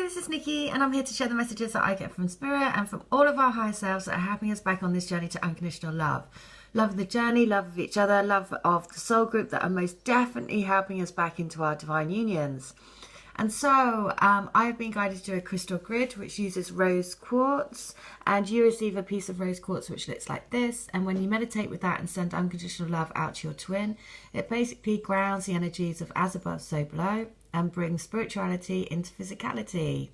this is Nikki, and I'm here to share the messages that I get from Spirit and from all of our higher selves that are helping us back on this journey to unconditional love. Love of the journey, love of each other, love of the soul group that are most definitely helping us back into our divine unions. And so I've been guided to a crystal grid which uses rose quartz, and you receive a piece of rose quartz which looks like this. And when you meditate with that and send unconditional love out to your twin, it basically grounds the energies of as above, so below, and brings spirituality into physicality.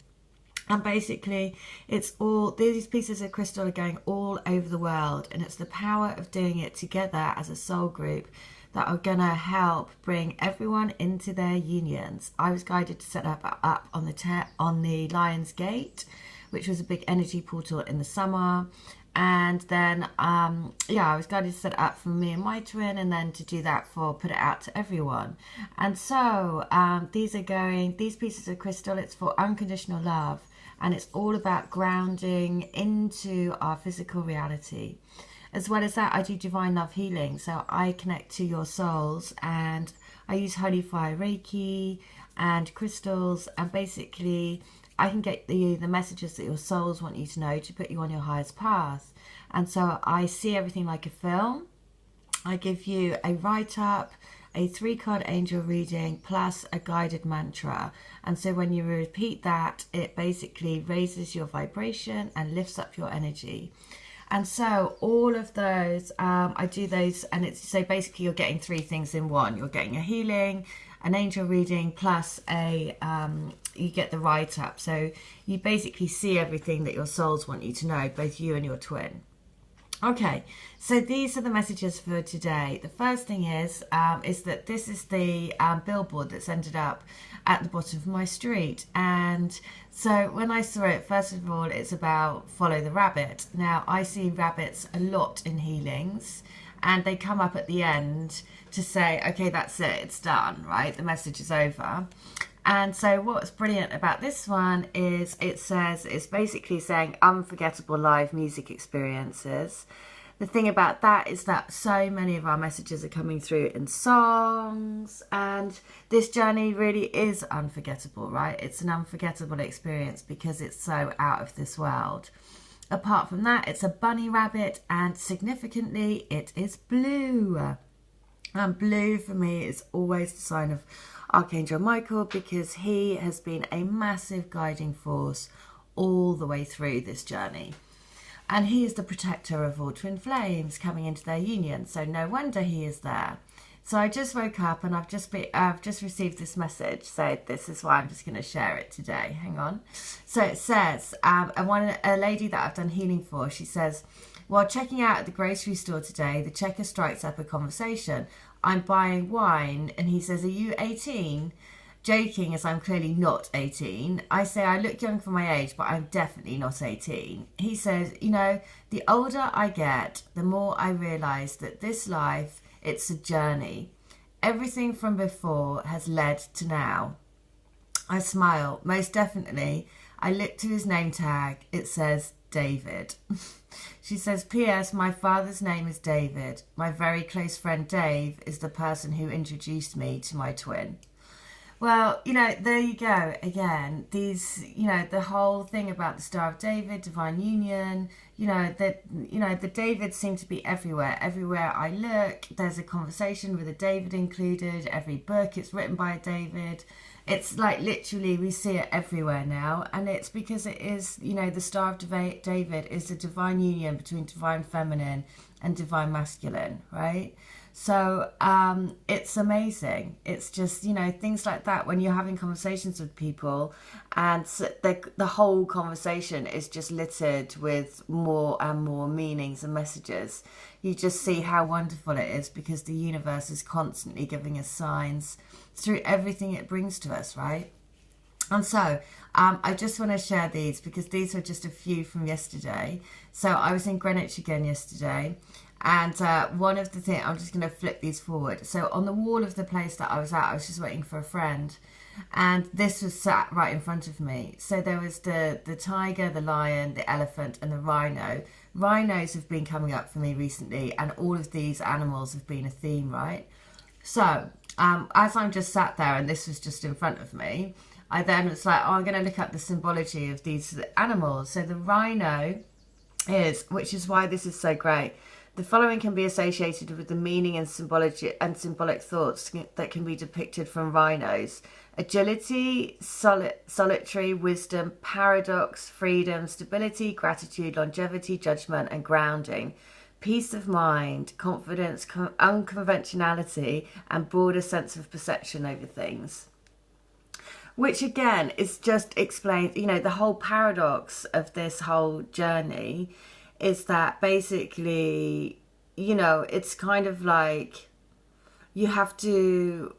And basically it's all, these pieces of crystal are going all over the world, and it's the power of doing it together as a soul group that are going to help bring everyone into their unions. I was guided to set up on the Lion's Gate, which was a big energy portal in the summer. And then, I was guided to set it up for me and my twin, and then to do that put it out to everyone. And so these pieces of crystal, it's for unconditional love. And it's all about grounding into our physical reality. As well as that, I do divine love healing. So I connect to your souls, and I use Holy Fire Reiki and crystals, and basically I can get the messages that your souls want you to know to put you on your highest path. And so I see everything like a film. I give you a write-up, a 3-card angel reading, plus a guided mantra. And so when you repeat that, it basically raises your vibration and lifts up your energy. And so all of those, I do those, and it's so basically you're getting 3 things in one. You're getting a healing, an angel reading, plus you get the write-up. So you basically see everything that your souls want you to know, both you and your twin. Okay, so these are the messages for today. The first thing is that this is the billboard that's ended up at the bottom of my street. And so when I saw it, first of all, it's about follow the rabbit. Now, I see rabbits a lot in healings, and they come up at the end to say, okay, that's it, it's done, right? The message is over. And so what's brilliant about this one is it's basically saying unforgettable live music experiences. The thing about that is that so many of our messages are coming through in songs, and this journey really is unforgettable, right? It's an unforgettable experience because it's so out of this world. Apart from that, it's a bunny rabbit, and significantly, it is blue. And blue for me is always the sign of Archangel Michael, because he has been a massive guiding force all the way through this journey. And he is the protector of all twin flames coming into their union. So no wonder he is there. So I just woke up, and I've just received this message. So this is why I'm just going to share it today. Hang on. So it says, a lady that I've done healing for, she says, while checking out at the grocery store today, the checker strikes up a conversation. I'm buying wine, and he says, are you 18? Joking, as I'm clearly not 18. I say, I look young for my age, but I'm definitely not 18. He says, you know, the older I get, the more I realise that this life, it's a journey. Everything from before has led to now. I smile. Most definitely. I look to his name tag. It says David. She says, P.S. my father's name is David. My very close friend Dave is the person who introduced me to my twin. Well, you know, there you go. Again, these, you know, the whole thing about the Star of David, divine union, the Davids seem to be everywhere. Everywhere I look, there's a conversation with a David included. Every book, it's written by a David. It's like literally we see it everywhere now. And it's because it is, you know, the Star of David is the divine union between divine feminine and divine masculine, right? So it's amazing. It's just, you know, things like that when you're having conversations with people, and the whole conversation is just littered with more and more meanings and messages. You just see how wonderful it is, because the universe is constantly giving us signs through everything it brings to us, right? And so I just want to share these because these were just a few from yesterday. So I was in Greenwich again yesterday. And one of the things, I'm just going to flip these forward. So on the wall of the place that I was at, I was just waiting for a friend. And this was sat right in front of me. So there was the tiger, the lion, the elephant, and the rhino. Rhinos have been coming up for me recently, and all of these animals have been a theme, right? So as I'm just sat there, and this was just in front of me, I then was like, oh, I'm going to look up the symbology of these animals. So the rhino is, which is why this is so great. The following can be associated with the meaning and symbolic thoughts that can be depicted from rhinos: agility, solitary, wisdom, paradox, freedom, stability, gratitude, longevity, judgment, and grounding, peace of mind, confidence, unconventionality, and broader sense of perception over things. Which again is just explained, you know, the whole paradox of this whole journey is that basically, you know, it's kind of like you have to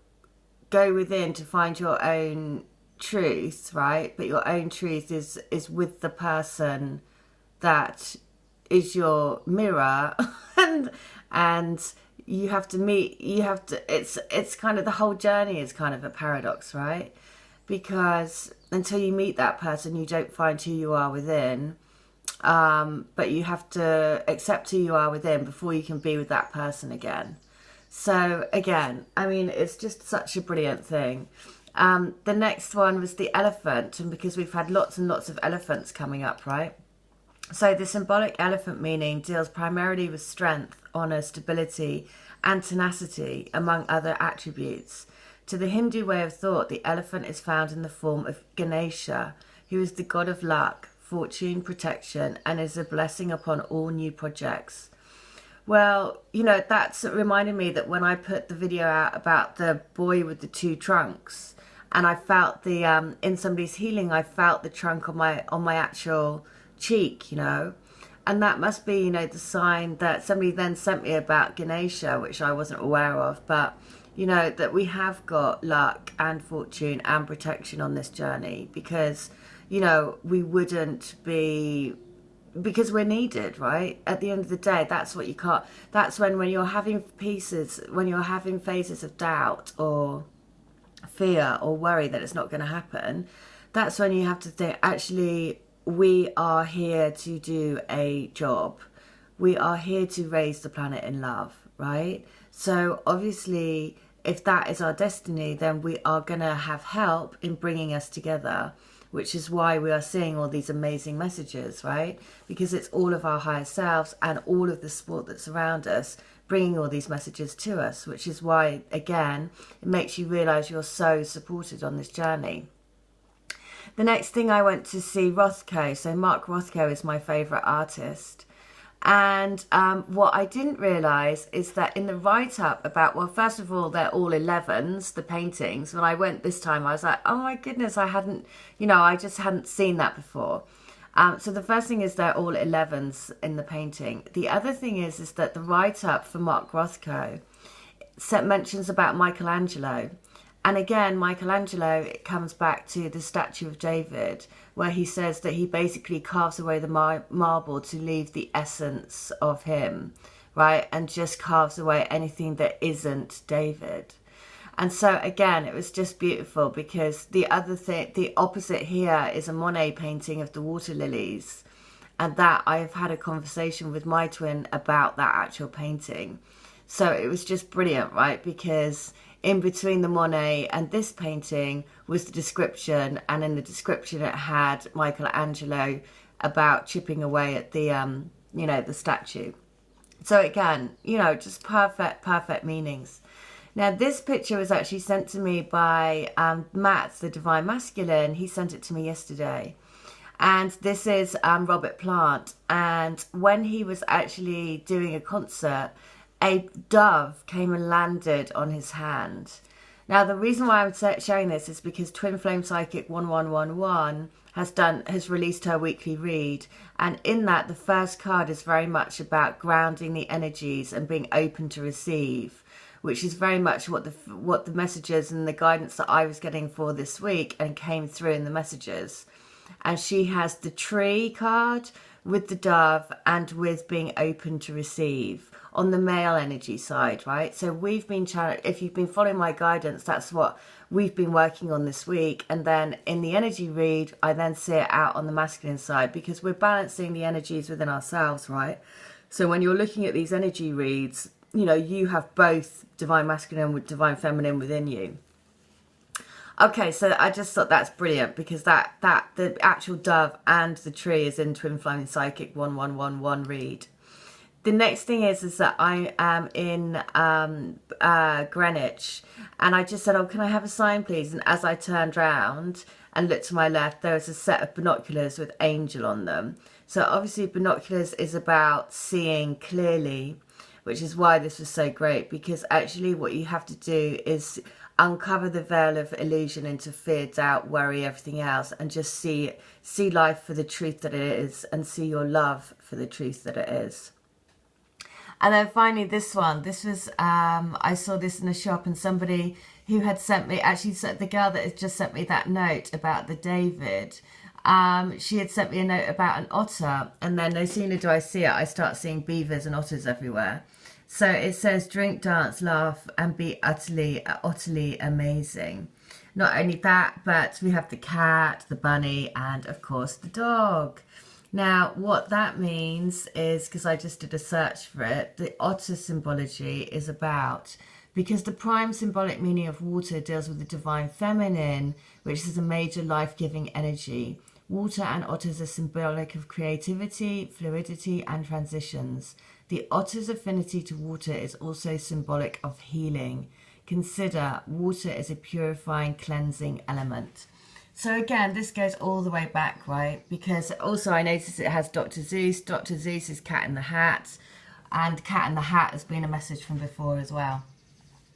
go within to find your own truth, right? But your own truth is with the person that is your mirror, and you have to meet, it's kind of, the whole journey is kind of a paradox, right? Because until you meet that person, you don't find who you are within. But you have to accept who you are within before you can be with that person again. So again, I mean, it's just such a brilliant thing. The next one was the elephant, and because we've had lots and lots of elephants coming up, right? So the symbolic elephant meaning deals primarily with strength, honor, stability, and tenacity, among other attributes. To the Hindu way of thought, the elephant is found in the form of Ganesha, who is the god of luck, fortune, protection, and is a blessing upon all new projects. Well, you know, that's reminded me that when I put the video out about the boy with the 2 trunks, and I felt the in somebody's healing, I felt the trunk on my actual cheek, you know, and that must be, you know, the sign that somebody then sent me about Ganesha, which I wasn't aware of, but you know, that we have got luck and fortune and protection on this journey, because you know, we wouldn't be, because we're needed, right? At the end of the day, that's what you can't, that's when you're having when you're having phases of doubt or fear or worry that it's not going to happen, that's when you have to think, actually, we are here to do a job. We are here to raise the planet in love, right? So obviously, if that is our destiny, then we are going to have help in bringing us together, which is why we are seeing all these amazing messages, right? Because it's all of our higher selves and all of the support that's around us bringing all these messages to us, which is why, again, it makes you realize you're so supported on this journey. The next thing, I went to see Rothko. So Mark Rothko is my favorite artist. And what I didn't realise is that in the write-up about, well, first of all, they're all 11s, the paintings. When I went this time, I was like, oh my goodness, I hadn't, you know, I just hadn't seen that before. So the first thing is they're all 11s in the painting. The other thing is that the write-up for Mark Rothko mentions about Michelangelo. And again, Michelangelo, it comes back to the statue of David, where he says that he basically carves away the marble to leave the essence of him, right? And just carves away anything that isn't David. And so again, it was just beautiful, because the other thing, the opposite here is a Monet painting of the water lilies. And that, I have had a conversation with my twin about that actual painting. So it was just brilliant, right? Because in between the Monet and this painting was the description, and in the description it had Michelangelo about chipping away at the, you know, the statue. So again, you know, just perfect meanings. Now, this picture was actually sent to me by Matt, the Divine Masculine. He sent it to me yesterday. And this is Robert Plant. And when he was actually doing a concert, a dove came and landed on his hand. Now, the reason why I'm sharing this is because TwinFlame Psychic 1111 has released her weekly read, and in that, the first card is very much about grounding the energies and being open to receive, which is very much what the messages and the guidance that I was getting for this week and came through in the messages. And she has the tree card with the dove and with being open to receive on the male energy side, right? So we've been if you've been following my guidance, that's what we've been working on this week. And then in the energy read, I then see it out on the masculine side, because we're balancing the energies within ourselves, right? So when you're looking at these energy reads, you know, you have both divine masculine with divine feminine within you. Okay, so I just thought that's brilliant because that the actual dove and the tree is in TwinFlame Psychic 1111 read. The next thing is that I am in Greenwich, and I just said, oh, can I have a sign, please? And as I turned round and looked to my left, there was a set of binoculars with angel on them. So obviously binoculars is about seeing clearly, which is why this was so great, because actually what you have to do is uncover the veil of illusion into fear, doubt, worry, everything else, and just see life for the truth that it is, and see your love for the truth that it is. And then finally this one, this was, I saw this in a shop, and somebody who had sent me, actually the girl that had just sent me that note about the David, she had sent me a note about an otter, and then no sooner do I see it, I start seeing beavers and otters everywhere. So it says, drink, dance, laugh, and be utterly amazing. Not only that, but we have the cat, the bunny, and of course the dog. Now, what that means is, because I just did a search for it, the otter symbology is about, because the prime symbolic meaning of water deals with the divine feminine, which is a major life-giving energy. Water and otters are symbolic of creativity, fluidity, and transitions. The otter's affinity to water is also symbolic of healing. Consider water as a purifying, cleansing element. So again, this goes all the way back, right? Because also I noticed it has Dr. Zeus. Dr. Zeus is Cat in the Hat. And Cat in the Hat has been a message from before as well.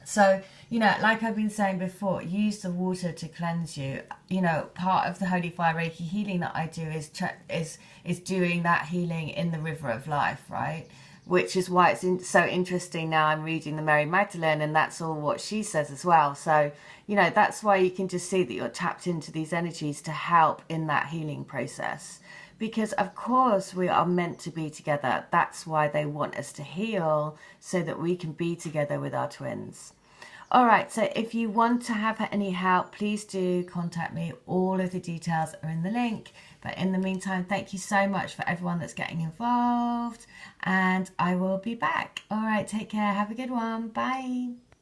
So, you know, like I've been saying before, use the water to cleanse you. You know, part of the Holy Fire Reiki healing that I do is doing that healing in the river of life, right? Which is why it's so interesting now I'm reading the Mary Magdalene, and that's all what she says as well. So, you know, that's why you can just see that you're tapped into these energies to help in that healing process. Because, of course, we are meant to be together. That's why they want us to heal, so that we can be together with our twins. All right, so if you want to have any help, please do contact me. All of the details are in the link. But in the meantime, thank you so much for everyone that's getting involved. And I will be back. All right, take care. Have a good one. Bye.